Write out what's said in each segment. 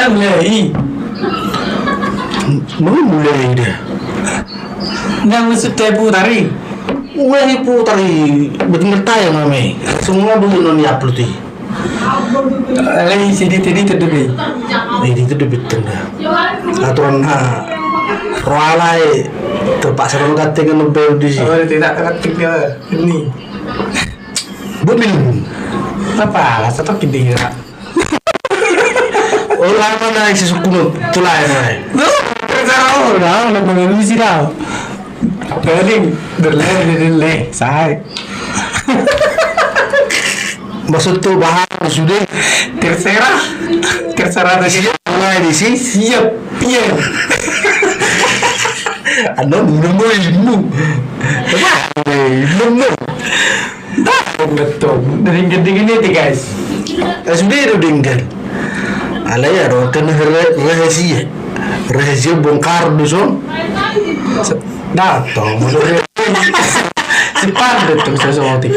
mulai. Mau mulai dia. Nggak maksud putari. Mulai putari betul tayang mami. Semua dulu non upload ti. Lagi CD terdiri. Ini itu debit tenda. Aturan roalai terpaksa orang katakan lebih di sini. Oh tidak ketik dia ini. Buat minum. Apa? Lah satu kiding ya. Oh lama naik sesukuno tulai naik. Cara orang nak mengenai sih dah. Kering berleh, say. Maksud tu bahan sudah terserah tadi. mulai di sini. Siap, pian. Anda minum ilmu. Minum. Betul. Dari geding ini ti guys. Sudah itu dinggal. Alay ya kan rahasia bongkar dusun. Datang, menurut si pandai tuh sesuatu.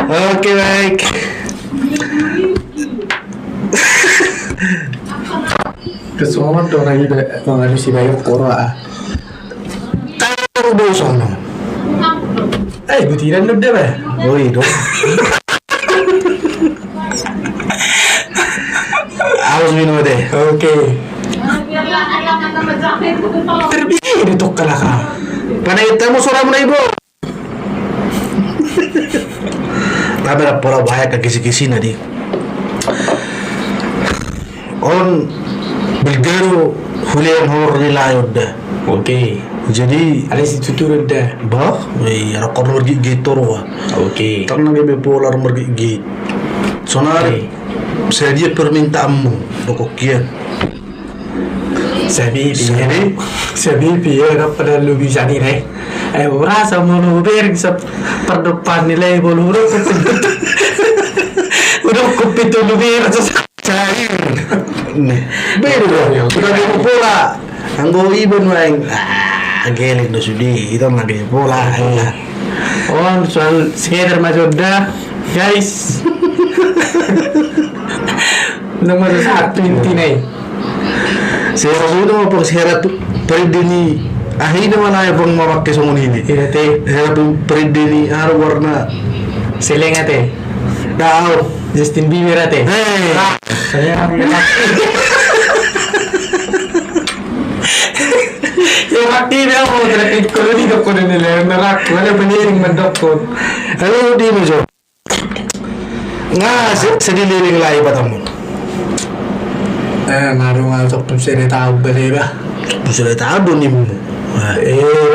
Oke baik. Kesuaman dong lagi mengadopsi bayi Korea. Tahu dosa no. Butiran udah bah. Oh itu. Harus minum deh. Oke. Terpilih itu kalaka. Karena itu mau suara mana ibu? Tapi ada pola bahaya ke kisi-kisi nadi. On bilgero hulian hor nilayod dah. Oke. Jadi Ada si tutur udah. bah, iya rakor mergi gitu wah. Oke. Karena gebe polar mergi gitu. Sonari, saya dia permintaanmu, pokoknya. Sabi biar kepada lu bisa nih deh. Rasa mau lu biar bisa perdepan nilai bolu udah kupit lu biar Cair. Nih, beda dong. Sudah gebe pola. Anggo ibon main. Gelek do sudi, itu nggak gebe pola. Oh, soal sekedar majoda, guys. Nomor satu inti Saya sudah mau persiaran peridini. Akhirnya mana yang peng memakai somon ini? Iya teh. Saya peridini harus warna selenga teh. tahu. Justin Bieber teh. Hei, Saya ya mati dia mau terakhir kalau di dokter ini nerak. Ada penyiring mendokter. halo di mejo. Nggak sedih liring lagi patamu. Ngaruh sok persere tahu beleba. Sudah tahu nih mu.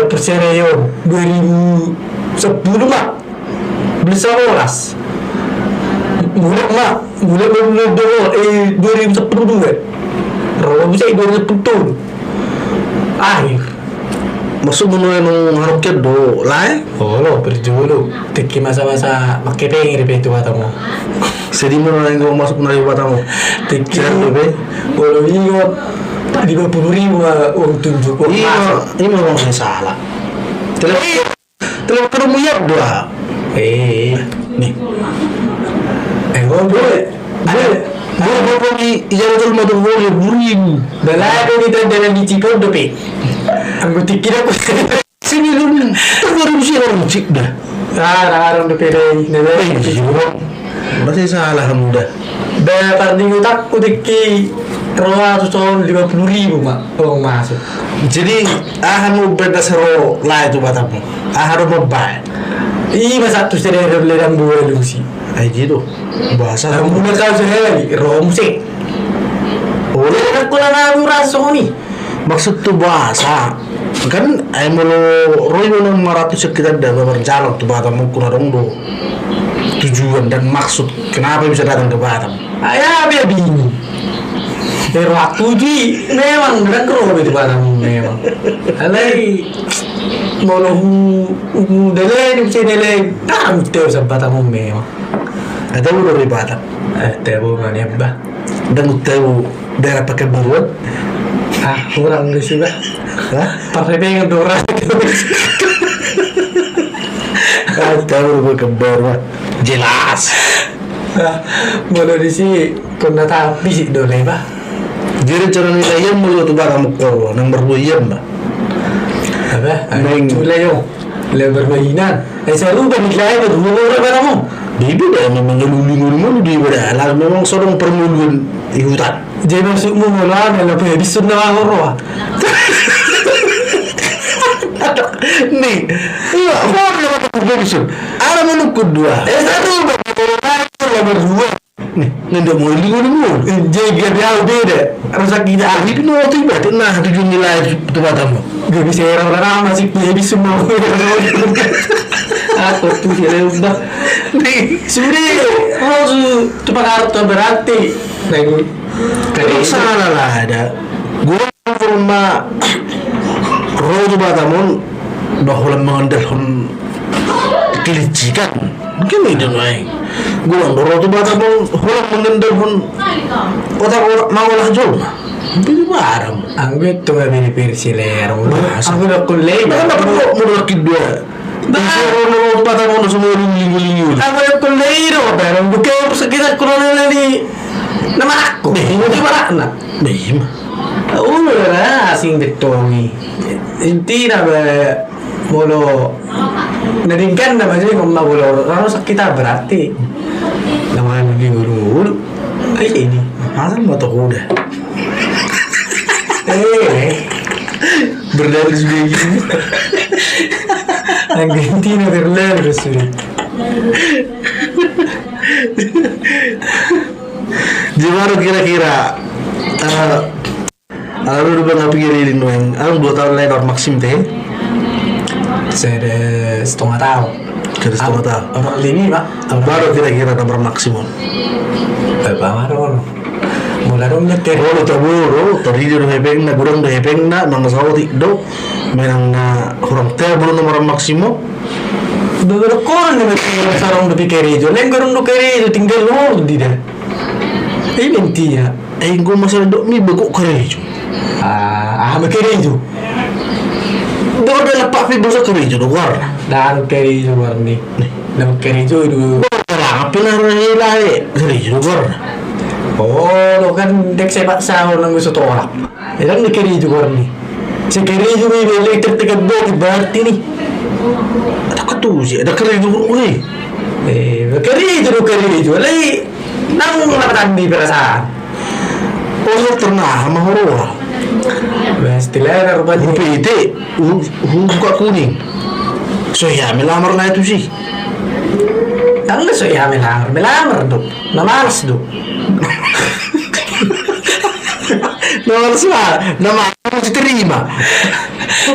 Persere yo 2010 mah. Beli 11. Mulai 2010 kan. Roh bisa 2010. Akhir. Maksud menurut yang haroknya do lai? Oh lo berjulu. Teki masa-masa pakai pengen di itu katamu. Sedih menurut yang masuk menarik patamu. Teki Jangan be. kalau ingat 50.000 uang tunjuk. Iya, ini memang saya salah. Telepon kamu ya dua. Nih. Boleh. Boleh di ijazah rumah tuh boleh burimu. Dalado kita dalam dicipot dope. Anggo tikir aku. Sini lu, terbaru sih orang cik dah. Orang dope deh. Masih salah kamu dah. Dah tadi utak ku tiki. Roa tuh tahun 50.000 mak. Uang masuk. Jadi mau beda seru lah itu batamu. Harus membayar. Masa tuh saya ada ledang buah lu sih. Kayak gitu. Bahasa Kamu kamu. nak kau sehari musik. Boleh. Aku lah ngalu rasa ni. Maksud tuh bahasa. Kan mau roy mana 500 sekitar dah berjalan tuh batamu kuna dong do. Tujuan dan maksud kenapa bisa datang ke Batam? Ayah biar bingung. Dari waktu ji memang benar kero itu Batam memang. Alai mau lu dele ni dele. Tahu sa Batam memang. Ada lu dari Batam. Tahu mana bah. Dan tahu daerah pakai baruan. Kurang deh sih bah. Pakai pengen dorang. Tahu gue ke baruan. Jelas. Molo di si kung natapi si Dole ba? Jadi cara nilai yang mau tu bata mukor nang berbuayam ba. Aba, Neng. ang tulay yung bermainan. Ay sa lupa nilay ko, dumulura ba na mo? Bibi dah memang ngelulu-ngulu mulu di bada. Lah memang sorong permuluan di hutan. Jadi masuk mo mula na lang episode na ako ro. Nih, iya, apa yang kata begitu? Ada menukut dua. Satu ba berdua. Nih, nggak mau ngulu-ngulu. Jaga dia beda. Rasa kita Tapi no tiba, nah tujuh nilai tu batamu. gak bisa orang-orang masih episode semua. Aku tuh sih udah. Nih, Sudah, harus cepat harus berarti. Nah, kalau salah lah ada. Gua rumah roh tu batamu, dah ulang mengandalkan kelicikan. Mungkin itu naik. Gua roh tu batamu, ulang mengandalkan otak-otak maulah jom. Tapi barang. ang gusto nga binipir sila yung ang gusto ko lay Baka perlu mulai dua. Disuruh nol bata mo na semua linggu-linggu. ang gusto ko lay pero bukayo sa kita ko na ni naman ako hindi ba na Bim. ulo na asing dito hindi na ba molo naringkan na ba siya kung magulo ano sa kita berarti naman naging ulo ay ini Asal mata kuda. Berdari juga gini. Argentina berlalu sudah. Gimana kira-kira? Lalu udah nggak pikirin yang, aku 2 tahun lain orang Maxim teh. Saya ada setengah tahun. Kira setengah tahun. Orang ini pak. Baru kira-kira nomor maksimum. Bapak Maron. Mulai dong nyetir. Oh, taburo, tadi dia udah hepeng na, kurang udah hepeng na, nang sawo do, menang na kurang teh belum nomor maksimum. Dulu koran naman yung sarong do pikirijo. Lain koran do kirijo tinggal lo di dah. Eh mentinya. Gue masalah do mi begok kerejo. Makirijo. Do ada lepak pi bosa kerejo do warna. Daro kirijo warni. Nam kirijo itu. Orang apa lah relai kerejo do warna. Oh, lo kan dek sepak sahur nang gusto tolak. Ilang ni kirijo warni. Si kirijo may electric ticket do berarti nih. Ada ketu sih, ada kerejo oi. Kirijo. Lagi nang lapatan di perasaan. Oh, pernah sama horor. Pastilah na rupa di. PT, buka kuning. So ya, melamar na itu sih. Ang gusto ya melamar do. Namalas do. Nama semua, nama harus diterima.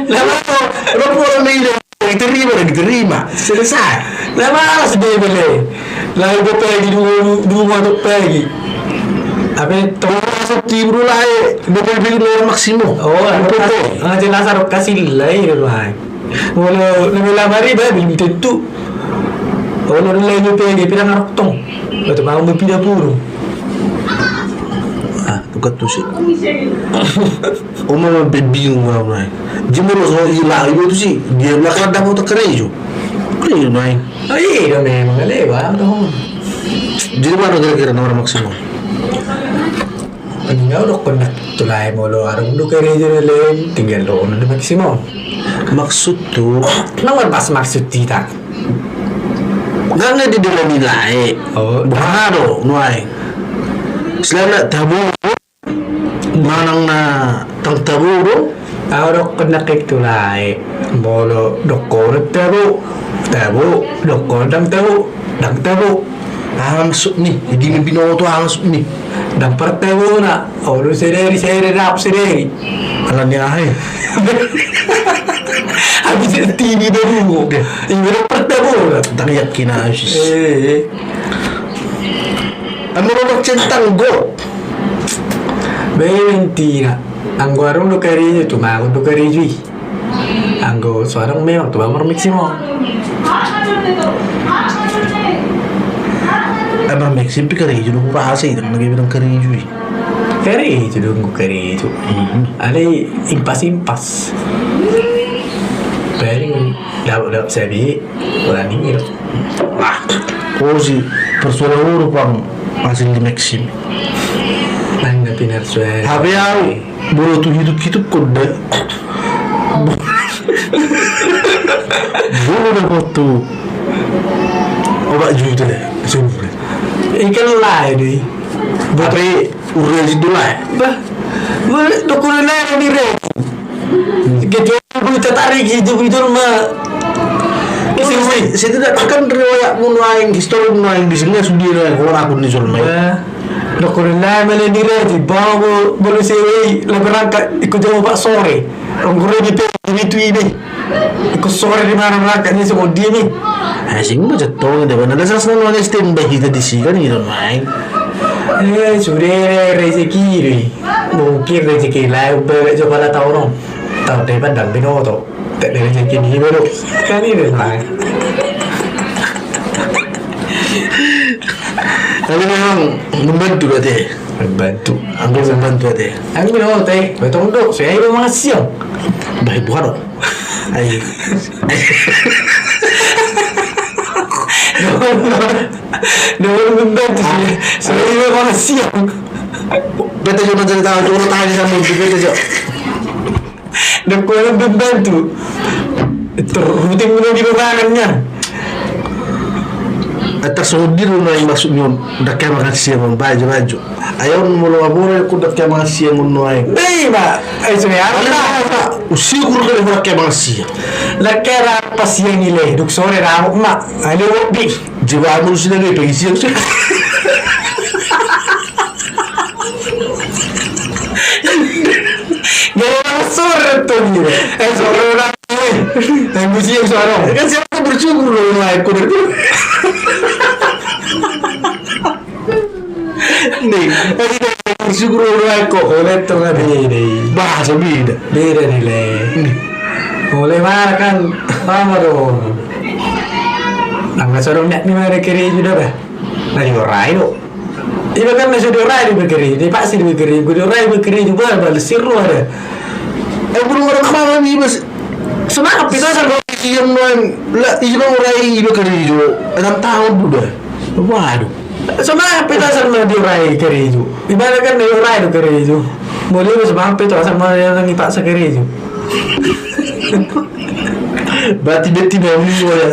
Lama to. Orang orang ini diterima dan diterima. Selesai. Namalas do bele. Lalu ko pagi dua to pagi. Abe to. Masuk tim rulai, double bill nomor maksimum. Oh, ano po? Ang sinasarap kasi lay ruhay. Wala namelamari ba belum tentu. Wala nilai nyo pegi pinangarap tong. Ito ba ang pinapuro? Bukan tuh sih. Oma bingung lah. Jemur so ila itu sih. Dia belakang dah mau terkerejo. Kerejo naik. Ay, ito memang kalewa. Jadi mana kira-kira nomor maksimum? Ano nga udah kung natulay mo lo arang udah kaya rin nila tinggal lo na maksimo. Maksud tuh, Nang pas maksud tita. nggak di dalam nilai. Oh, Bahado, nuai. Selain tabu, manang na tang tabu do. Ahora kung nakitulay mo lo dokor tabu, dokor dang tabu. Masuk nih, jadi binoto masuk nih. Dang pertabu na, olo seri rap seri. Alam niya ay. Habis itu TV dulu. Ini udah pertabu na. Tangiyak kinasis. Eh, Ang mga magcentang go. mentira. Ang warung lo karijo tumago lo karijo. Ang go suarang memang tuh bamar maksimo. Emang Maxim pi karijo nung rasa itu nagay ng karijo eh. Karijo dong go karijo. Ali impas. Pero dapat sabi wala ningiro. Oh si persoalan pang hasil di Maxim. Nang pinar suai. Habe au buru tu hidup kode. Buru dah foto. Obat juta deh, sumpah. Ikan lai deh. Tapi urus itu lah. Bah, dokumen lain ni re. Kita tertarik hidup itu mah. Saya tidak akan riwayat menuaing histori menuaing di sini sudah ada orang aku ni solmai. Dokumen lain mana ni re? Di bawah bolu sewi lebaran ikut jauh pak sore. Orang di itu ini. Ikut sore di mana mereka ni semua dia ni. Sing macam tu ni depan ada sesuatu yang standby kita di sini kan itu main. Sudah rezeki ni. Mungkin rezeki lain berbeza pada tahun. Tahun depan dan bino tu. Tak ada rezeki ni baru. Kan ini lah. Tapi memang membantu berarti. Membantu. Aku membantu berarti. Aku bino teh. Betul dok. Saya memang siang. Baik bukan? Ay. Dia membantu saya. Saya memang siang. Betul cuma cerita orang tanya sama ibu betul je. Dan kau yang membantu. Terutin menunggu di perangannya. Atas sodir na yang maksudnya dah kaya makan siang baju. Ayaw mulu abore ku dah kaya makan siang nuai. Dei ba, sebenarnya Usia ku dah kaya makan siang. Lakera pasien ile duk sore ra mak. Alo bi. Jiwa aku sini ni pergi siang. Gaya sore tu ni. Sore ra. Dan musim sore. Kan siapa bersyukur loh naik ku nih, bersyukur naik kok. Oleh tu lah beda. Bahasa beda. Beda ni le. Oleh mana kan? Lama dong. Angga sorong nak ni mana kiri juga bah. Nari orai do. Iba kan masih orai di berkiri. Di pasti di berkiri. Di orai berkiri juga balas siru ada. Belum ada kemana nih mas. Semangat kita sama Yang lain, lah ibu orai ibu kerja juga. 6 tahun sudah. Waduh. semangat kita sama di orai kiri itu. Ibarat kan di orai itu kiri itu. Boleh semangat kita sama yang ngipaksa kiri itu. Berarti beti mau ni ya.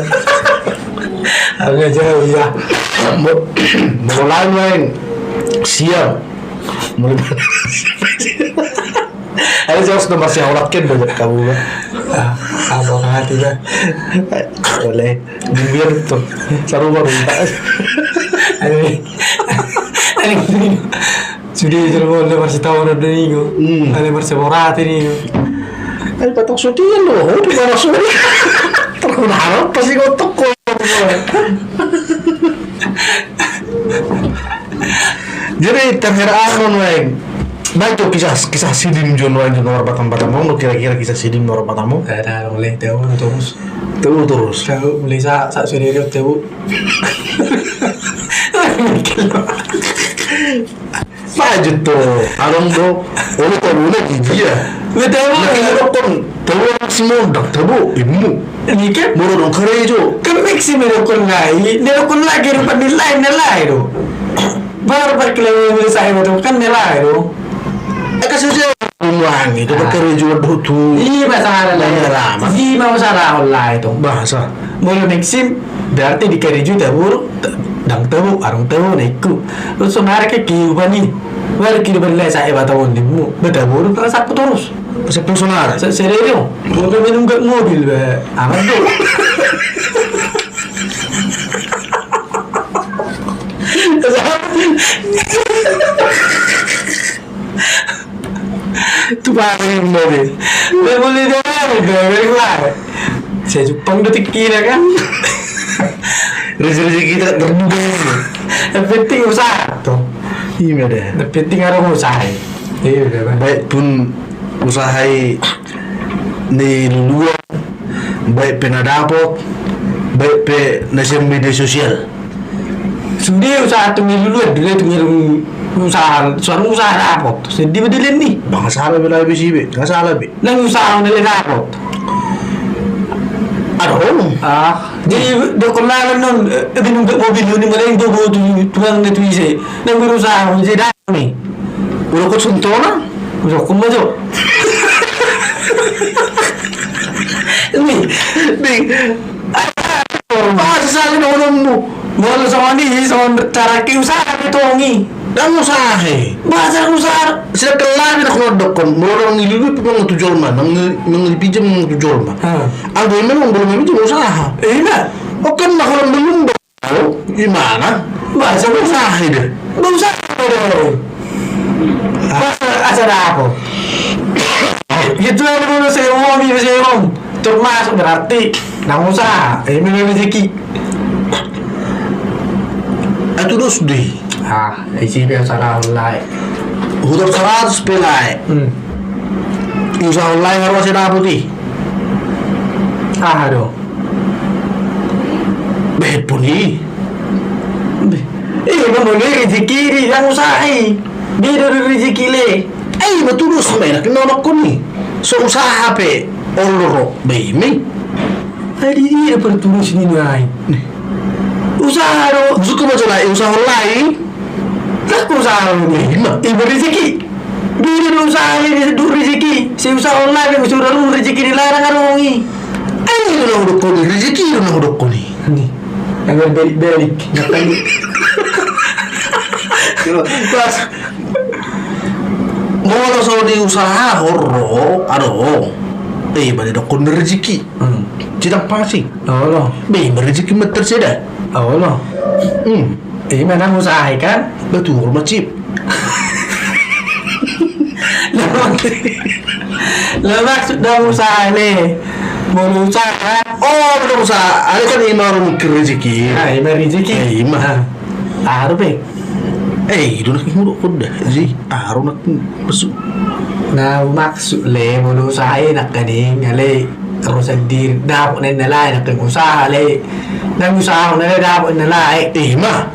Agak jauh ya. Mulai main siap. Mulai. Ada jauh sudah masih orang kan banyak kamu kan. Abang hati kan. Boleh. Biar tu. Saru baru. Ini sudah terlalu lepas setahun ada ni ko. Ada berseberat ini ko. Ay patok sutian loh. Di mana suri? Terkenal pasti kau toko. Jadi terakhir anon weng. Baik tu kisah sidim John weng nomor batang-batang mau kira-kira kisah sidim nomor batangmu? Ada boleh tahu terus. Terus. Tahu boleh sak sudah dia tahu. Maju tuh, along do, oleh tahu dia. Betul. Nak kon tahu semua dak tahu imu. Ini kan Moro dong kerejo. kan mixi mere kon lai, dia kon lagi rupa nilai do. Baru berkelahi boleh saya betul kan nilai do. Kasi siya ulang itu berkerejo tu. Iya masalah lah. Iya masalah lah itu. Bahasa. Mulu mixim berarti di kereju tabur dang tahu arung tahu naikku. Terus semara ke kehidupan ni. Baru kehidupan lain saya batawon di mu. Betabur terasa aku terus. Sa personal. Serio. Mobil menunggak mobil be. Amat do. Tu paling mobil. Boleh dah lah. Saya Jepang detik kira kan. Rezeki kita terduga. Yang penting usaha tu. Iya deh. Yang penting ada usaha. Iya dah. Baik pun usahai di luar, baik penadapot, baik pe nasi media sosial. Sudah usaha tu dulu usaha suara usaha apa? Sedih betul ni. Bang salah bila habis ibe, nggak salah be. Nang usaha nilai apa? Aduh. Jadi dokumen nun binung mobil ni malah itu buat tuang itu isi. Nang berusaha jadi dah ni. Udah kau sentuh na? Udah kumma jo. Ni Sasali na ulam mo. Molo sama ni sama cara kiusaha itu ngi. Dan usahe. Bahasa usaha. Sila kelamin ako na dokon. Mula nang nilulupi pa mga tujol man. Nang nilipidya mga tujol man. Ang gawin mo, belum may usaha. Na. O kan na ko lang belum ba? Gimana? Bahasa Usahe deh. usaha dong. Bahasa asal ako. Gitu yang dulu saya ngomong saya ngomong. Termasuk berarti nang usaha. Ini rezeki. Itu dos deh. Isi biasa online. Hudap 100 pelai. Usaha online harus ada apa ti? Aduh. Bet pun ni. Kan boleh rezeki ni yang usaha. Beda dari rezeki le. Betul dos mereka kenal aku ni. So usaha pe. Oloro. Bayi Tadi dia bertulus ni nai. Usaha do. Suka macam lah usaha online. Aku usaha ni. Ibu rezeki. Beda dari usaha ni du rezeki. Si usaha online yang sudah lu rezeki dilarang arungi. Itu nak hudap kau ni. Rezeki itu nak hudap kau ni. Ni. Yang belik-belik. Nakal. Pas mau so di usaha horro, aduh, balik dokon rezeki, tidak pasti. Allah. Rezeki meter seda. Allah. Mana usaha kan? Betul macam. Lemak sudah usaha ni. Mau usaha. Oh, belum usaha. Ada kan imam mikir rezeki. Imam rezeki. Imam. Harus be. Itu nak nguruk kuda. Jadi, harus nak besuk. Nah, maksud le mau usaha nak kaning ale terus dir dapat nilai nak usaha le. Dan usaha nilai dapat nilai. Mah.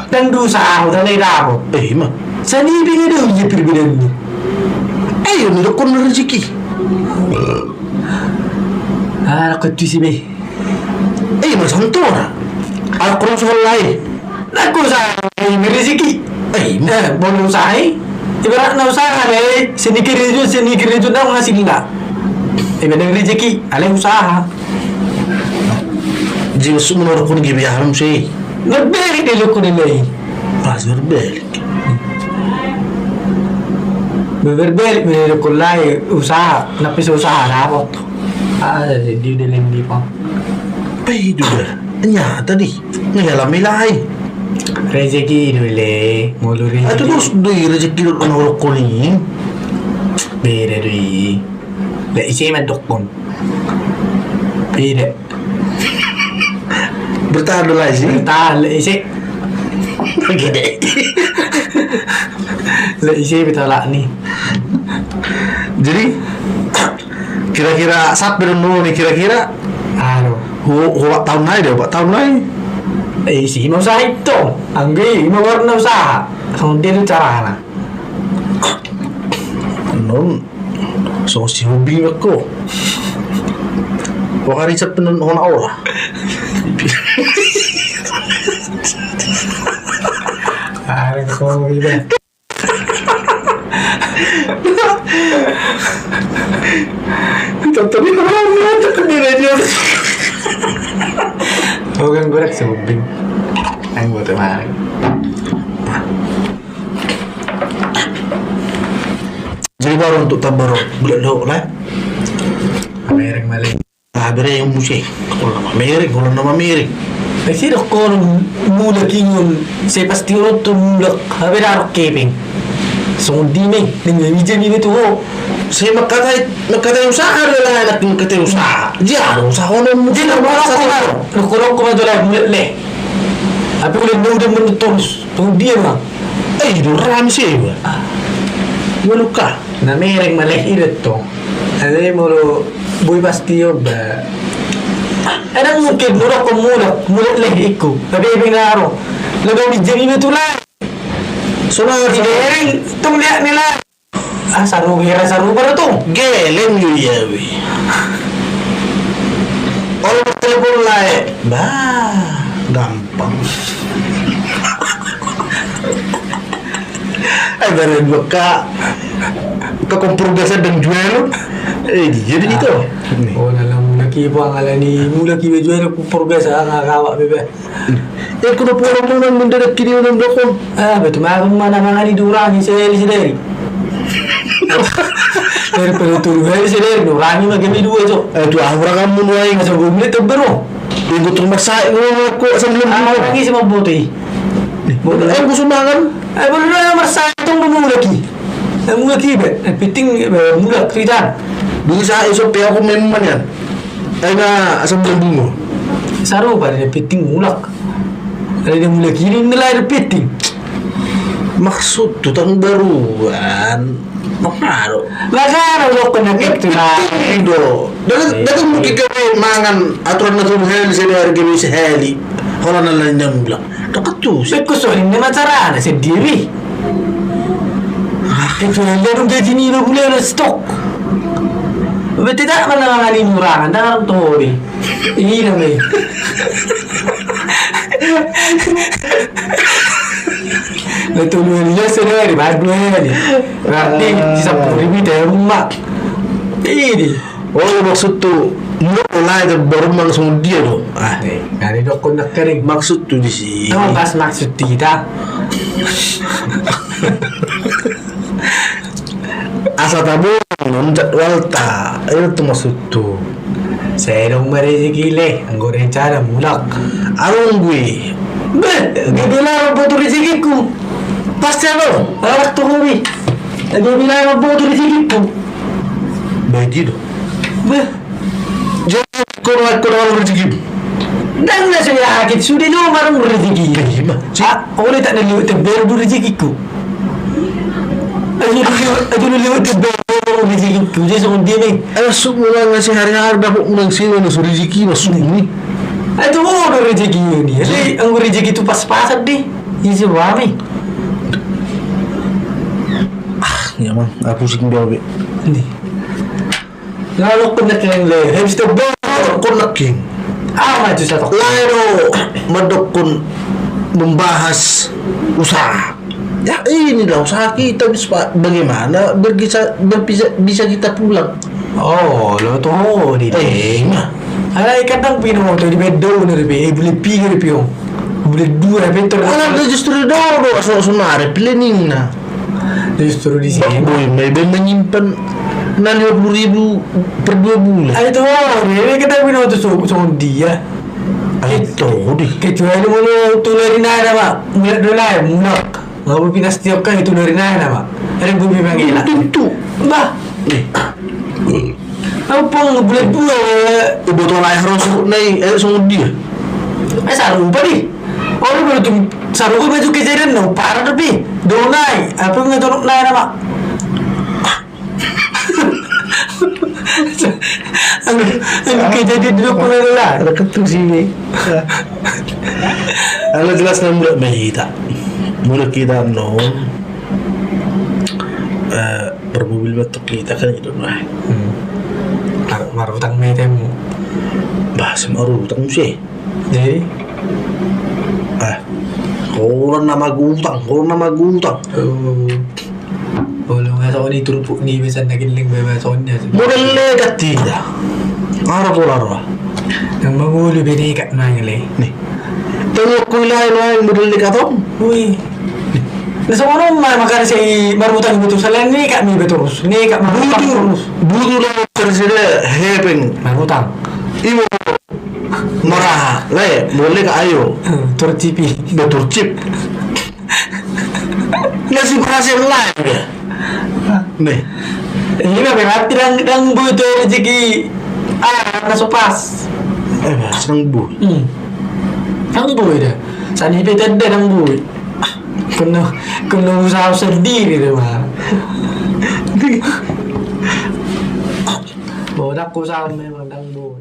Dan usaha nilai dapat. Mah. Sani bingi dah je perbedaan ni. Ni dokon rezeki. Aku tu si be. Macam tu lah. Aku orang soal lain. Aku usaha rezeki. Boleh usaha. Ibarat na usaha le, sedikit itu dah ngasih lah. Ibarat rezeki, ale usaha. Jika semua orang pun gibi haram sih. Berbalik dia lakukan ni. Pas berbalik. Berbalik dia lakukan lagi usaha. Napis usaha apa tu? Jadi dia dalam di pang. Itu dah. Nyata di. Ngalami lain. Rezeki dulu, mulu rezeki. Itu terus dui rezeki orang orang kuning. Beda dui. Dah isi mandokon. Beda. Bertahan dulu lagi sih. Bertahan isi. Gede. Lah isi betul lah ni. Jadi kira-kira saat dulu nih kira-kira. Tahun lain deh, tahun lain. Isi mau usaha itu. Anggi mau warna usaha. Sama dia tu cara na. Non, so si hobi aku. Wakari sa penon hon aura. Kau iba. Tapi orang tak kena dia. Kan gue rek subing. Ang buat kemarin. Jadi baru untuk tabar bulan dok lah. Merek malik. Bere yung musik. Kalau nama Mary. Kasi ko mula kinyon saya pasti urut tu mulak. Habe dah keping. So di me dengan ijen ini tu. Saya makatay usaha lah anak makatay usaha. Diyan usaha ko nung Di na wala ko. Kurang ko madala le. Tapi kalau udah menutus, tu dia mah. Itu rami sih. Walu ka. Na merek malik iret to. Ada mulu boy pasti yo ba. Ada mungkin murah ko mulut leh iku. Tapi binaro. Lalu di jeni itu lah. Soalnya Dereng tum lihat nila. Saru gira saru pada tu. geleng yu yawi. Orang bertelepon lah, bah, gampang. Dari buka kompor biasa dan jual, jadi itu. Oh, dalam laki po ang alani mula ki jual kompor biasa ang kawa bebe. Kuno po orang nang mendadak kini orang dokon. Betul mana mangani durang sendiri sendiri. Dari penutur sendiri durang magami dua so. Itu orang kamu nuai Masa bumili terbero. Ibu terima saya aku sebelum Orang ini sama bote. gusto makan. Ay, boleh na marsaya itong bumulaki. Mulaki ba? Piting mulak kritan. Bisa esok pe ako memang yan. Ay nga sebelum bungo. Saro ba rin piting mulak? Ada yang mulaki ini nilai piting. Maksud tu tahun baruan. Makaro. Makaro lo ko nagito na. Indo. Dagang mungkin kami mangan aturan heli sa harga bisa heli. Kalau nalan yang mulak. Dapat tu. Gusto rin naman sarana si Diri. Ito yung larong gaji nila buli na stock. Ba't tidak man nanganganin murangan? Tangarang tuhori. Ihilang eh. Natuluan niya sa nari. Bago yan eh. Berarti sa puri tayo rumah. Ini. Oh, maksud tu mulai dari baru langsung dia do. Kali dok ko nakaring. Maksud tu di sini. Ano pas maksud tita? Asa tabu non jadwal ta. Itu maksud tu. Saya dong merezeki le. Ang goreng cara mulak. Arung gue. Gagawin po ito rezeki ko. Pasti ano? Arak to kami. Gagawin po ito rezeki ko. Bagi do. Jadi kurang rezeki. Dan na saya akit sudah no marang rezeki. Gimana? Oleh tak naliwat terbaru rezeki ko. Ayo naliwat terbaru rezeki ko. Jadi sa kundi may. Semua ngasih hari-hari dapat unang sini na rezeki masuk ini. Ito mo ang rezeki yun eh. Jadi ang rezeki itu pas-pasan deh. Ini si Wami. Ya man, aku pusing dia be. Hindi. Lalo ko na kayang le. Hamster ball. Kon naking. Maju sa tok. Lalu mendukun membahas usaha. Ya ini lah usaha kita bagaimana bisa kita pulang. Oh, lo to di Mah. Alay kadang pinumoto di bedo na ribe, boleh pigi ribe yung. Boleh dua ribe to. Alam dia justru dodo asal-asal planning na. Justru di sini. Boy, may menyimpan na 50,000 per 2 bulan. Ay to, ribe kadang pinumoto so dia. Ito, di. Kecuali mo lo tularin na na ba. Mula dolay, munak. Ngabu pinas tiok ka tularin na na ba. Ano gubi pangila? Tentu. Ba. Apa pang boleh dua. Ibu tu lah harus naik sama dia. Saru pa di. Orang baru tu saru ko medyo kejadian no para tapi donai. Apa nga donok na na ba? Ano kejadian dulu ko na lah. Ada ketuk sini. Ala jelas na mula mahita. Mula kita no. Bermobil batuk kita kan itu nah. Marutang may time mo. Bahas marutang sih. Jadi, Kalau nama gutang. Wala nga sa ni turpo ni bisan nagiling beba sa kanya. Model negatif dah. Arah. Nang mangulo binikat na ngali. Nih. Tengok kuilai model negatif. Uy. Nasa ano makan si marutang betul salah ni kak mi betul. Ni kak marutang terus. Budu lah terseda hepeng. Marutang. Ibu marah. Lai boleh ke ayo. Tercipi. Betul chip. Nasi berhasil lain dia. Nih. Ini mah berarti dang butuh rezeki. Nasupas. Senang bu. Dang boy dah. Sani beda dang boy. Kena usaha sendiri tu mah. Bodak usaha memang dang boy.